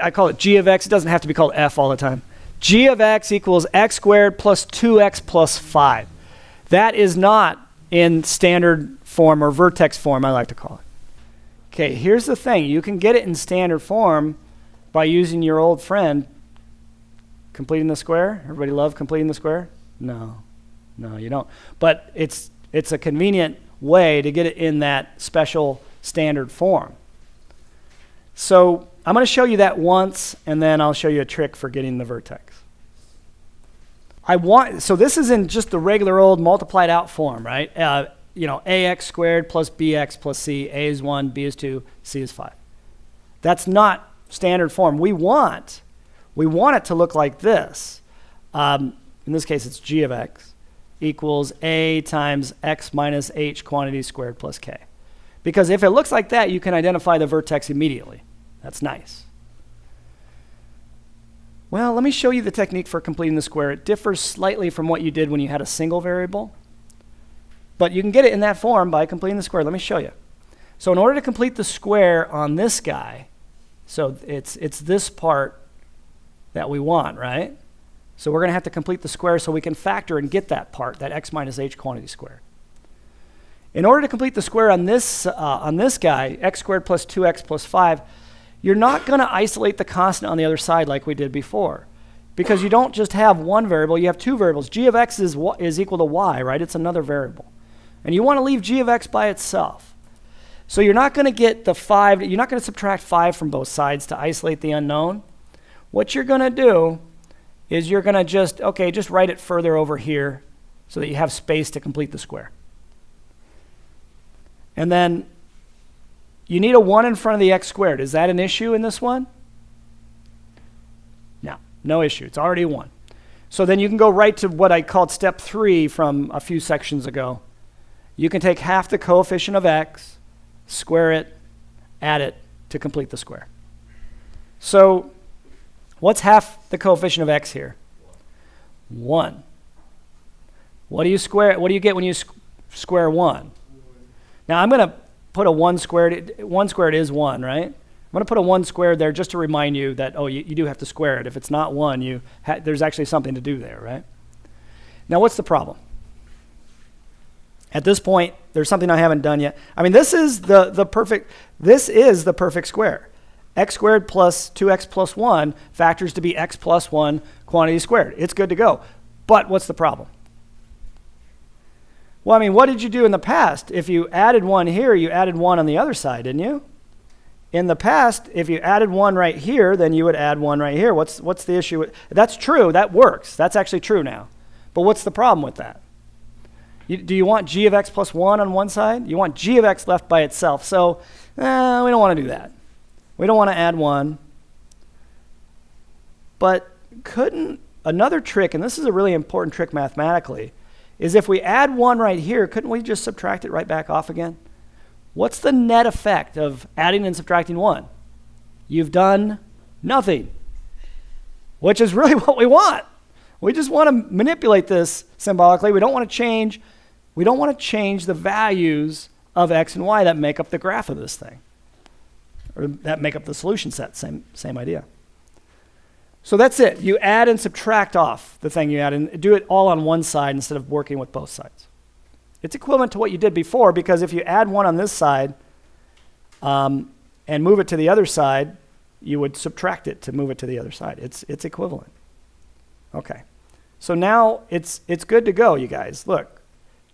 I call it g of x. It doesn't have to be called f all the time. G of x equals x squared plus 2x plus 5. That is not in standard form or vertex form, I like to call it. Okay, here's the thing. You can get it in standard form by using your old friend, completing the square. Everybody love completing the square? No, you don't. But it's a convenient way to get it in that special standard form. So I'm going to show you that once, and then I'll show you a trick for getting the vertex. So this is in just the regular old multiplied out form, right? Ax squared plus bx plus c. A is 1, b is 2, c is 5. That's not standard form. We want it to look like this. In this case, it's g of x equals a times x minus h quantity squared plus k. Because if it looks like that, you can identify the vertex immediately. That's nice. Well, let me show you the technique for completing the square. It differs slightly from what you did when you had a single variable. But you can get it in that form by completing the square. Let me show you. So in order to complete the square on this guy, so it's this part that we want, right? So we're going to have to complete the square so we can factor and get that part, that x minus h quantity squared. In order to complete the square on this guy, x squared plus 2x plus 5, you're not going to isolate the constant on the other side like we did before. Because you don't just have one variable, you have two variables. G of x is equal to y, right? It's another variable. And you want to leave g of x by itself. So you're not going to get the 5, you're not going to subtract 5 from both sides to isolate the unknown. What you're going to do is you're going to just write it further over here so that you have space to complete the square. And then you need a 1 in front of the x squared. Is that an issue in this one? No issue. It's already 1. So then you can go right to what I called step 3 from a few sections ago. You can take half the coefficient of x, square it, add it to complete the square. So what's half the coefficient of x here? 1. What do you get when you square 1? Now I'm going to put a 1 squared. 1 squared is 1, right? I'm going to put a 1 squared there just to remind you that, you do have to square it. If it's not 1, there's actually something to do there, right? Now, what's the problem? At this point, there's something I haven't done yet. I mean, this is the perfect square. X squared plus 2x plus 1 factors to be x plus 1 quantity squared. It's good to go. But what's the problem? Well, I mean, what did you do in the past? If you added 1 here, you added 1 on the other side, didn't you? In the past, if you added 1 right here, then you would add 1 right here. What's the issue? That's true. That works. That's actually true now. But what's the problem with that? Do you want g of x plus 1 on one side? You want g of x left by itself. So we don't want to do that. We don't want to add 1. But another trick, and this is a really important trick mathematically, is if we add 1 right here, couldn't we just subtract it right back off again? What's the net effect of adding and subtracting 1? You've done nothing, which is really what we want. We just want to manipulate this symbolically. We don't want to change the values of x and y that make up the graph of this thing, or that make up the solution set. Same idea. So that's it. You add and subtract off the thing you add and do it all on one side instead of working with both sides. It's equivalent to what you did before, because if you add 1 on this side and move it to the other side, you would subtract it to move it to the other side. It's equivalent. Okay. So now it's good to go, you guys. Look,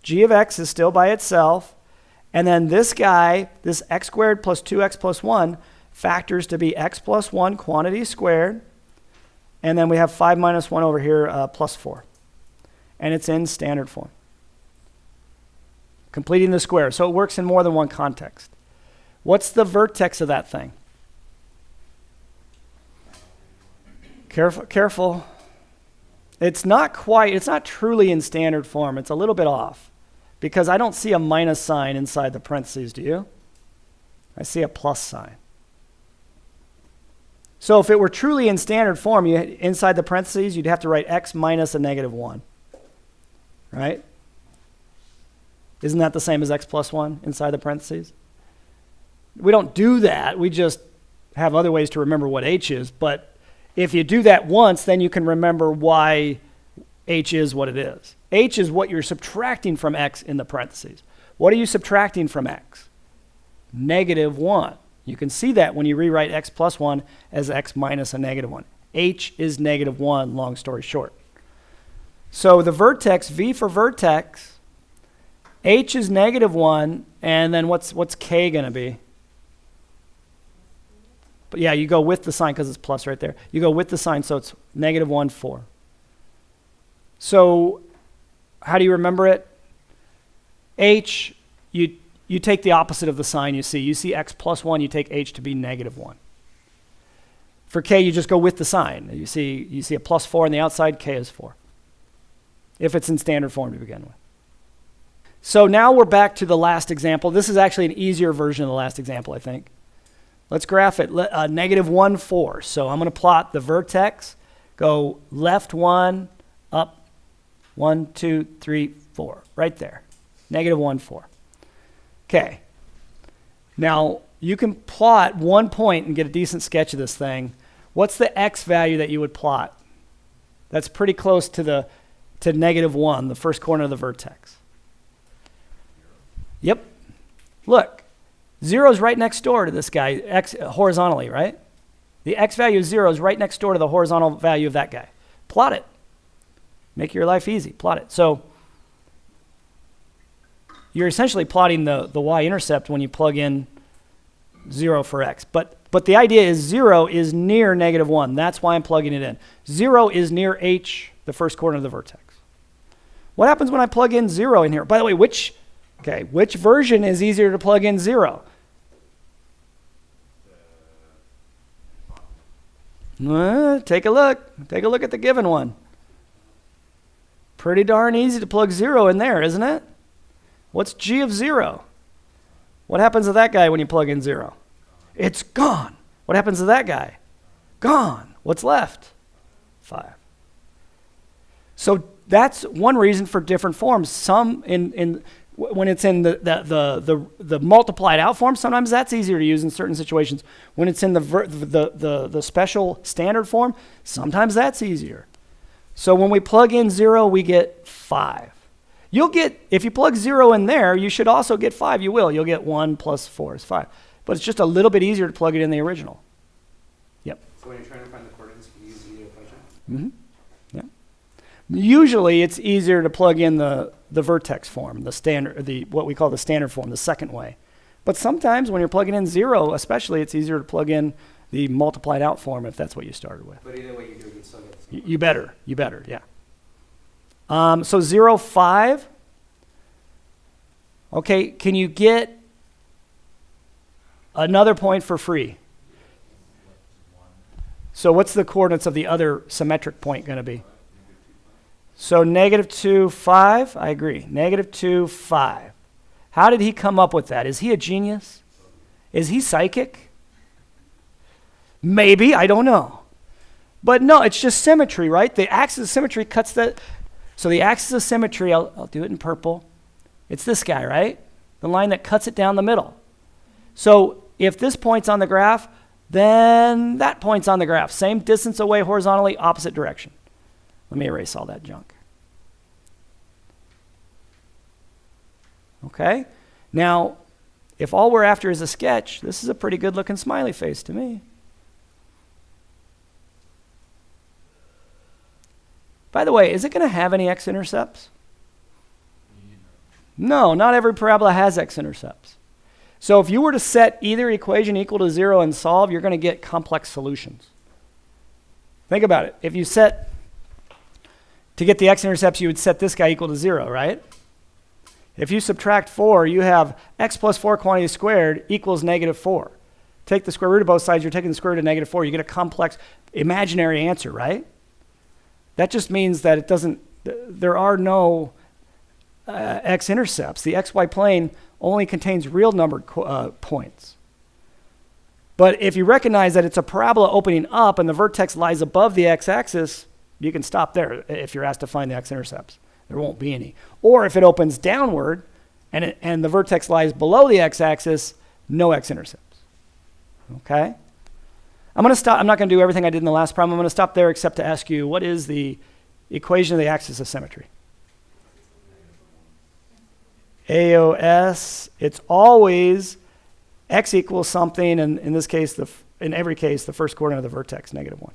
g of x is still by itself, and then this guy, this x squared plus 2x plus 1, factors to be x plus 1 quantity squared, and then we have 5 minus 1 over here plus 4. And it's in standard form. Completing the square. So it works in more than one context. What's the vertex of that thing? Careful. It's not truly in standard form. It's a little bit off because I don't see a minus sign inside the parentheses, do you? I see a plus sign. So if it were truly in standard form, inside the parentheses, you'd have to write x minus a negative 1, right? Isn't that the same as x plus 1 inside the parentheses? We don't do that. We just have other ways to remember what h is, but if you do that once, then you can remember why h is what it is. H is what you're subtracting from x in the parentheses. What are you subtracting from x? -1. You can see that when you rewrite x plus 1 as x minus a -1. H is -1, long story short. So the vertex, V for vertex, H is -1, and then what's K going to be? But yeah, you go with the sign because it's plus right there. You go with the sign, so it's -1, 4. So how do you remember it? H, you take the opposite of the sign you see. You see x plus 1, you take h to be -1. For k, you just go with the sign. You see a plus 4 on the outside, k is 4. If it's in standard form to begin with. So now we're back to the last example. This is actually an easier version of the last example, I think. Let's graph it, -1, 4. So I'm going to plot the vertex, go left 1, up 1, 2, 3, 4, right there. -1, 4. Okay. Now, you can plot one point and get a decent sketch of this thing. What's the x value that you would plot? That's pretty close to -1, the first corner of the vertex. Yep. Look, 0 is right next door to this guy, x horizontally, right? The x value of 0 is right next door to the horizontal value of that guy. Plot it. Make your life easy. Plot it. So you're essentially plotting the y-intercept when you plug in 0 for x. But the idea is 0 is near -1. That's why I'm plugging it in. 0 is near h, the first corner of the vertex. What happens when I plug in 0 in here? By the way, which version is easier to plug in 0? Take a look. Take a look at the given one. Pretty darn easy to plug 0 in there, isn't it? What's g of 0? What happens to that guy when you plug in 0? It's gone. What happens to that guy? Gone. What's left? 5. So that's one reason for different forms. Some when it's in the multiplied out form, sometimes that's easier to use in certain situations. When it's in the special standard form, sometimes that's easier. So when we plug in 0, we get 5. You'll get, if you plug 0 in there, you should also get 5. You will. You'll get 1 plus 4 is 5. But it's just a little bit easier to plug it in the original. Yep. So when you're trying to find the coordinates, you use the equation? Mm-hmm. Yeah. Usually it's easier to plug in the vertex form, the standard, what we call the standard form, the second way. But sometimes when you're plugging in 0, especially, it's easier to plug in the multiplied out form if that's what you started with. But either way you do, you still get the same. You better, yeah. So 0, 5. Okay, can you get another point for free? So what's the coordinates of the other symmetric point going to be? So -2, 5. I agree. -2, 5. How did he come up with that? Is he a genius? Is he psychic? Maybe. I don't know. But no, it's just symmetry, right? The axis of symmetry cuts the... So the axis of symmetry, I'll do it in purple. It's this guy, right? The line that cuts it down the middle. So if this point's on the graph, then that point's on the graph. Same distance away horizontally, opposite direction. Let me erase all that junk. Okay? Now, if all we're after is a sketch, this is a pretty good looking smiley face to me. By the way, is it going to have any x-intercepts? No, not every parabola has x-intercepts. So if you were to set either equation equal to 0 and solve, you're going to get complex solutions. Think about it. If you set, to get the x-intercepts, you would set this guy equal to 0, right? If you subtract 4, you have x plus 4 quantity squared equals -4. Take the square root of both sides, you're taking the square root of -4. You get a complex imaginary answer, right? That just means that there are no x-intercepts. The xy plane only contains real numbered points. But if you recognize that it's a parabola opening up and the vertex lies above the x-axis, you can stop there if you're asked to find the x-intercepts. There won't be any. Or if it opens downward and the vertex lies below the x-axis, no x-intercepts. Okay? I'm going to stop. I'm not going to do everything I did in the last problem. I'm going to stop there except to ask you, what is the equation of the axis of symmetry? AOS, it's always x equals something, and in this case, in every case, the first coordinate of the vertex, -1.